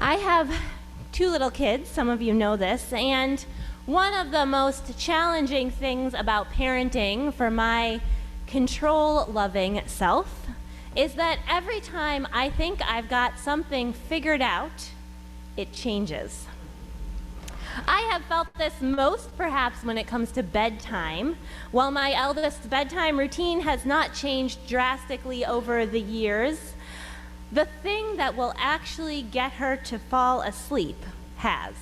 I have two little kids, some of you know this, and one of the most challenging things about parenting for my control-loving self is that every time I think I've got something figured out, it changes. I have felt this most perhaps when it comes to bedtime. While my eldest's bedtime routine has not changed drastically over the years, the thing that will actually get her to fall asleep has.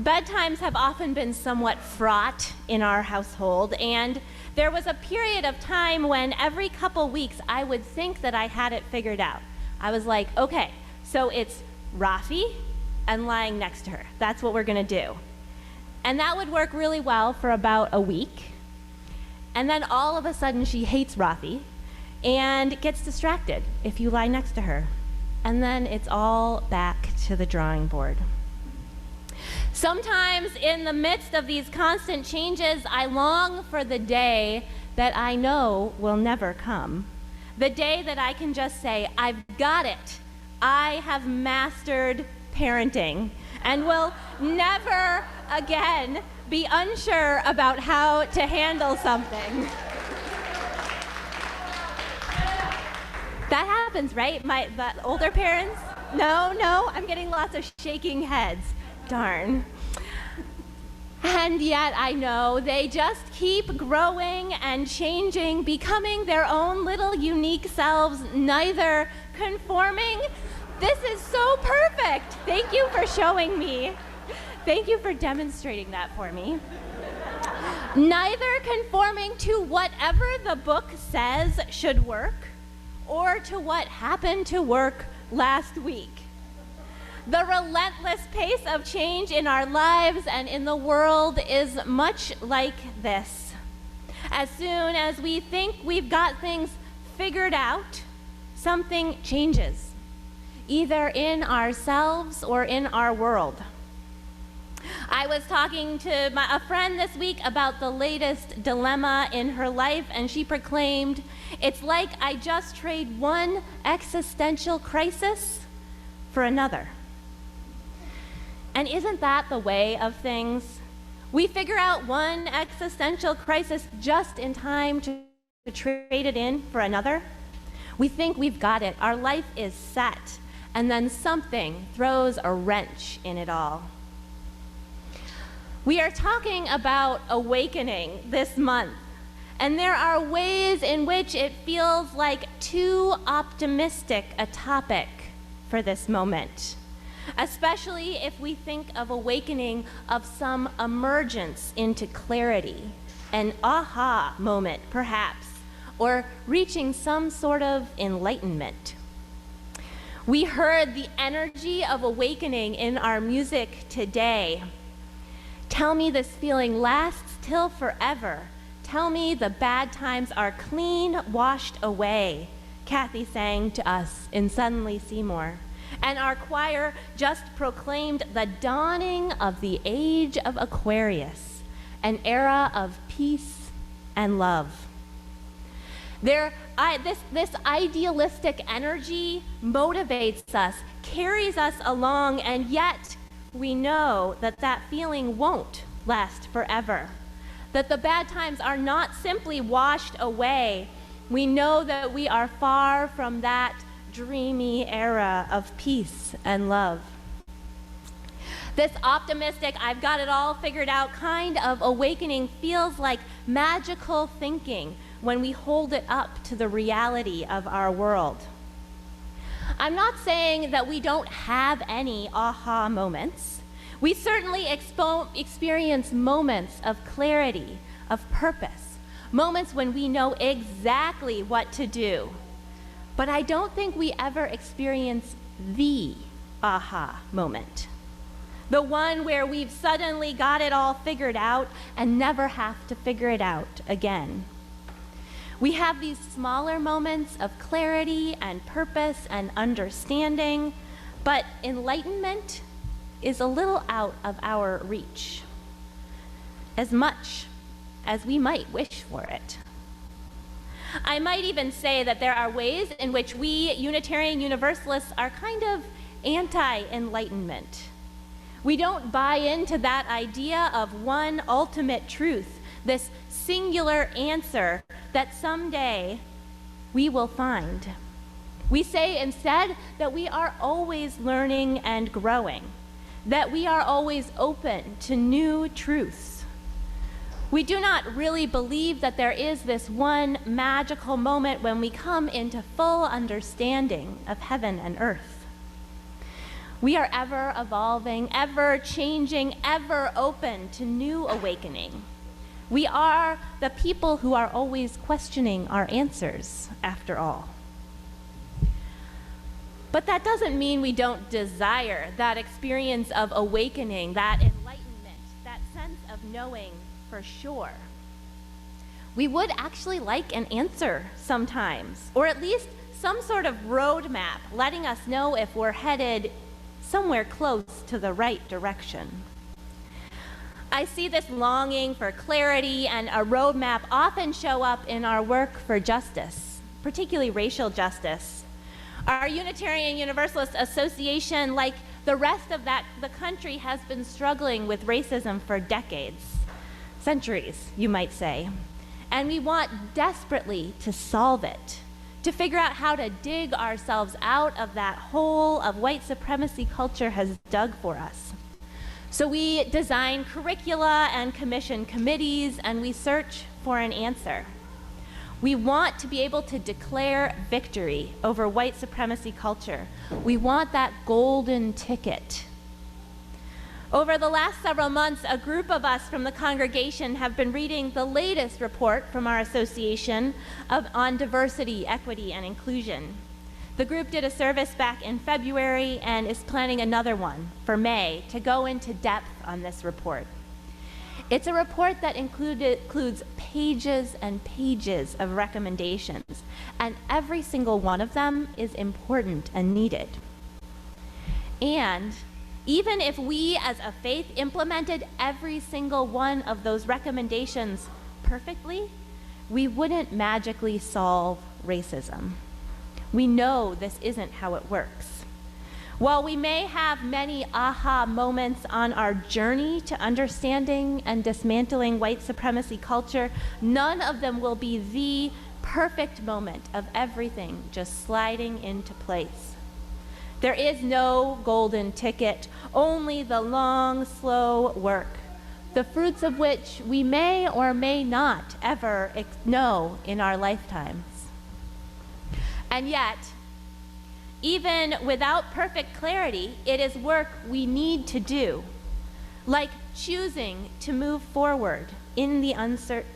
Bedtimes have often been somewhat fraught in our household, and there was a period of time when every couple weeks I would think that I had it figured out. I was like, okay, so it's Rafi and lying next to her. That's what we're gonna do. And that would work really well for about a week. And then all of a sudden she hates Rafi and gets distracted if you lie next to her. And then it's all back to the drawing board. Sometimes in the midst of these constant changes, I long for the day that I know will never come. The day that I can just say, I've got it. I have mastered parenting and will never again be unsure about how to handle something. That happens, right? The older parents? No, I'm getting lots of shaking heads. Darn. And yet I know they just keep growing and changing, becoming their own little unique selves, neither conforming. This is so perfect. Thank you for showing me. Thank you for demonstrating that for me. Neither conforming to whatever the book says should work, or to what happened to work last week. The relentless pace of change in our lives and in the world is much like this. As soon as we think we've got things figured out, something changes, either in ourselves or in our world. I was talking to a friend this week about the latest dilemma in her life, and she proclaimed, "It's like I just trade one existential crisis for another." And isn't that the way of things? We figure out one existential crisis just in time to trade it in for another. We think we've got it, our life is set, and then something throws a wrench in it all. We are talking about awakening this month, and there are ways in which it feels like too optimistic a topic for this moment, especially if we think of awakening of some emergence into clarity, an aha moment perhaps, or reaching some sort of enlightenment. We heard the energy of awakening in our music today. Tell me this feeling lasts till forever. Tell me the bad times are clean washed away, Kathy sang to us in Suddenly Seymour. And our choir just proclaimed the dawning of the age of Aquarius, an era of peace and love. This idealistic energy motivates us, carries us along, and yet we know that that feeling won't last forever, that the bad times are not simply washed away. We know that we are far from that dreamy era of peace and love. This optimistic, I've got it all figured out kind of awakening feels like magical thinking when we hold it up to the reality of our world. I'm not saying that we don't have any aha moments. We certainly experience moments of clarity, of purpose, moments when we know exactly what to do. But I don't think we ever experience the aha moment, the one where we've suddenly got it all figured out and never have to figure it out again. We have these smaller moments of clarity and purpose and understanding, but enlightenment is a little out of our reach, as much as we might wish for it. I might even say that there are ways in which we Unitarian Universalists are kind of anti-enlightenment. We don't buy into that idea of one ultimate truth, this singular answer that someday we will find. We say instead that we are always learning and growing, that we are always open to new truths. We do not really believe that there is this one magical moment when we come into full understanding of heaven and earth. We are ever evolving, ever changing, ever open to new awakening. We are the people who are always questioning our answers, after all. But that doesn't mean we don't desire that experience of awakening, that enlightenment, that sense of knowing for sure. We would actually like an answer sometimes, or at least some sort of roadmap letting us know if we're headed somewhere close to the right direction. I see this longing for clarity and a roadmap often show up in our work for justice, particularly racial justice. Our Unitarian Universalist Association, like the rest of the country, has been struggling with racism for decades, centuries, you might say. And we want desperately to solve it, to figure out how to dig ourselves out of that hole of white supremacy culture has dug for us. So we design curricula and commission committees, and we search for an answer. We want to be able to declare victory over white supremacy culture. We want that golden ticket. Over the last several months, a group of us from the congregation have been reading the latest report from our association on diversity, equity, and inclusion. The group did a service back in February and is planning another one for May to go into depth on this report. It's a report that includes pages and pages of recommendations, and every single one of them is important and needed. And even if we as a faith implemented every single one of those recommendations perfectly, we wouldn't magically solve racism. We know this isn't how it works. While we may have many aha moments on our journey to understanding and dismantling white supremacy culture, none of them will be the perfect moment of everything just sliding into place. There is no golden ticket, only the long, slow work, the fruits of which we may or may not ever know in our lifetimes. And yet, even without perfect clarity, it is work we need to do, like choosing to move forward in the uncertain.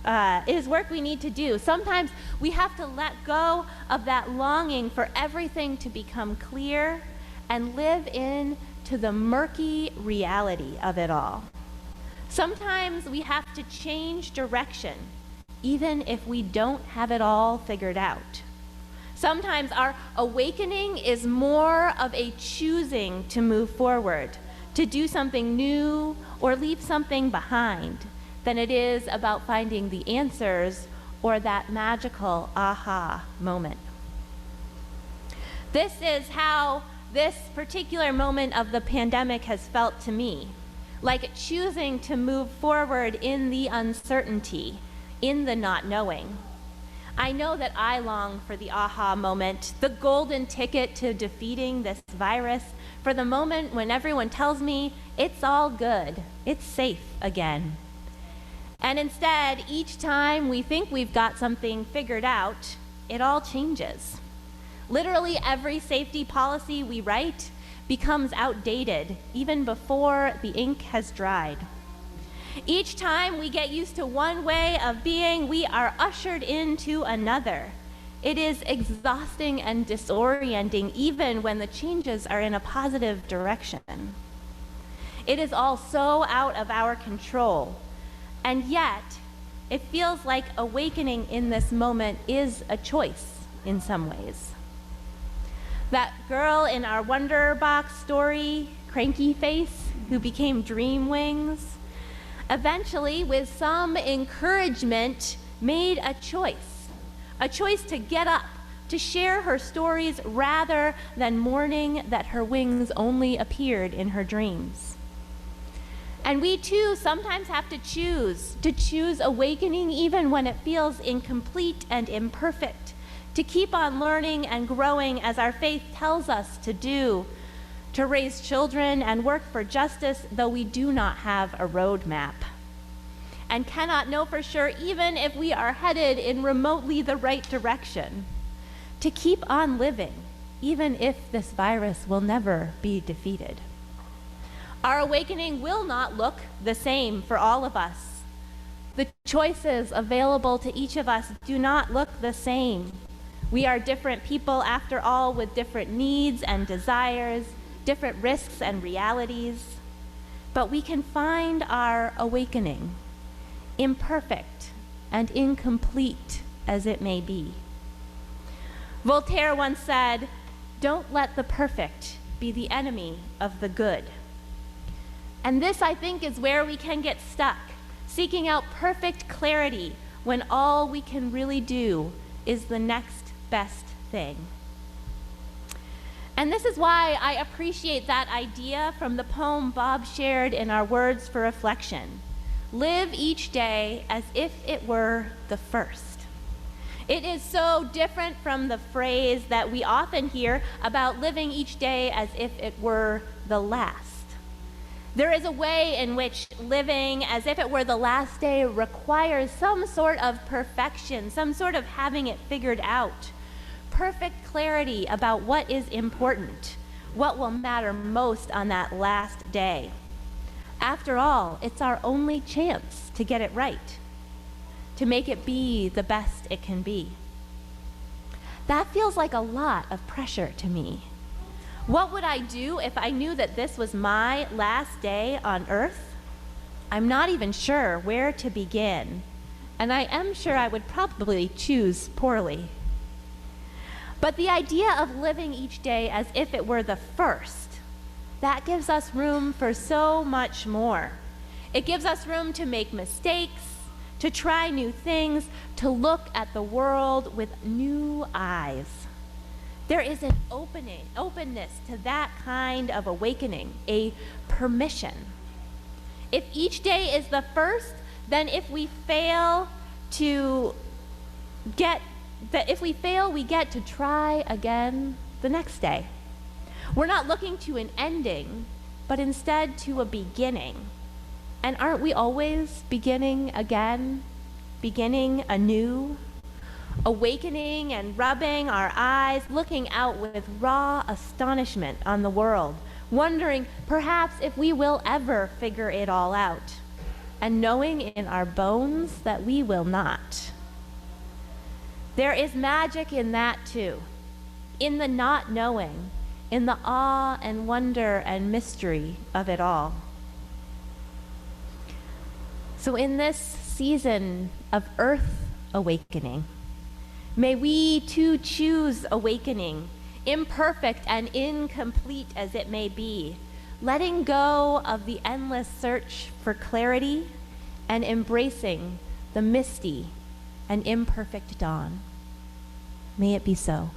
It is work we need to do. Sometimes we have to let go of that longing for everything to become clear and live into the murky reality of it all. Sometimes we have to change direction, even if we don't have it all figured out. Sometimes our awakening is more of a choosing to move forward, to do something new or leave something behind, than it is about finding the answers or that magical aha moment. This is how this particular moment of the pandemic has felt to me, like choosing to move forward in the uncertainty, in the not knowing. I know that I long for the aha moment, the golden ticket to defeating this virus, for the moment when everyone tells me it's all good, it's safe again. And instead, each time we think we've got something figured out, it all changes. Literally every safety policy we write becomes outdated even before the ink has dried. Each time we get used to one way of being, we are ushered into another. It is exhausting and disorienting even when the changes are in a positive direction. It is all so out of our control. And yet, it feels like awakening in this moment is a choice in some ways. That girl in our Wonder Box story, Cranky Face, who became Dream Wings, eventually, with some encouragement, made a choice to get up to share her stories rather than mourning that her wings only appeared in her dreams. And we too sometimes have to choose awakening even when it feels incomplete and imperfect, to keep on learning and growing as our faith tells us to do, to raise children and work for justice, though we do not have a roadmap and cannot know for sure even if we are headed in remotely the right direction, to keep on living even if this virus will never be defeated. Our awakening will not look the same for all of us. The choices available to each of us do not look the same. We are different people, after all, with different needs and desires, different risks and realities. But we can find our awakening, imperfect and incomplete as it may be. Voltaire once said, "Don't let the perfect be the enemy of the good." And this, I think, is where we can get stuck, seeking out perfect clarity when all we can really do is the next best thing. And this is why I appreciate that idea from the poem Bob shared in our Words for Reflection. Live each day as if it were the first. It is so different from the phrase that we often hear about living each day as if it were the last. There is a way in which living as if it were the last day requires some sort of perfection, some sort of having it figured out, perfect clarity about what is important, what will matter most on that last day. After all, it's our only chance to get it right, to make it be the best it can be. That feels like a lot of pressure to me. What would I do if I knew that this was my last day on earth? I'm not even sure where to begin, and I am sure I would probably choose poorly. But the idea of living each day as if it were the first, that gives us room for so much more. It gives us room to make mistakes, to try new things, to look at the world with new eyes. There is an openness to that kind of awakening, a permission. If each day is the first, then if we fail, we get to try again the next day. We're not looking to an ending, but instead to a beginning. And aren't we always beginning again, beginning anew? Awakening and rubbing our eyes, looking out with raw astonishment on the world, wondering perhaps if we will ever figure it all out, and knowing in our bones that we will not. There is magic in that too, in the not knowing, in the awe and wonder and mystery of it all. So in this season of Earth awakening, may we too choose awakening, imperfect and incomplete as it may be, letting go of the endless search for clarity and embracing the misty and imperfect dawn. May it be so.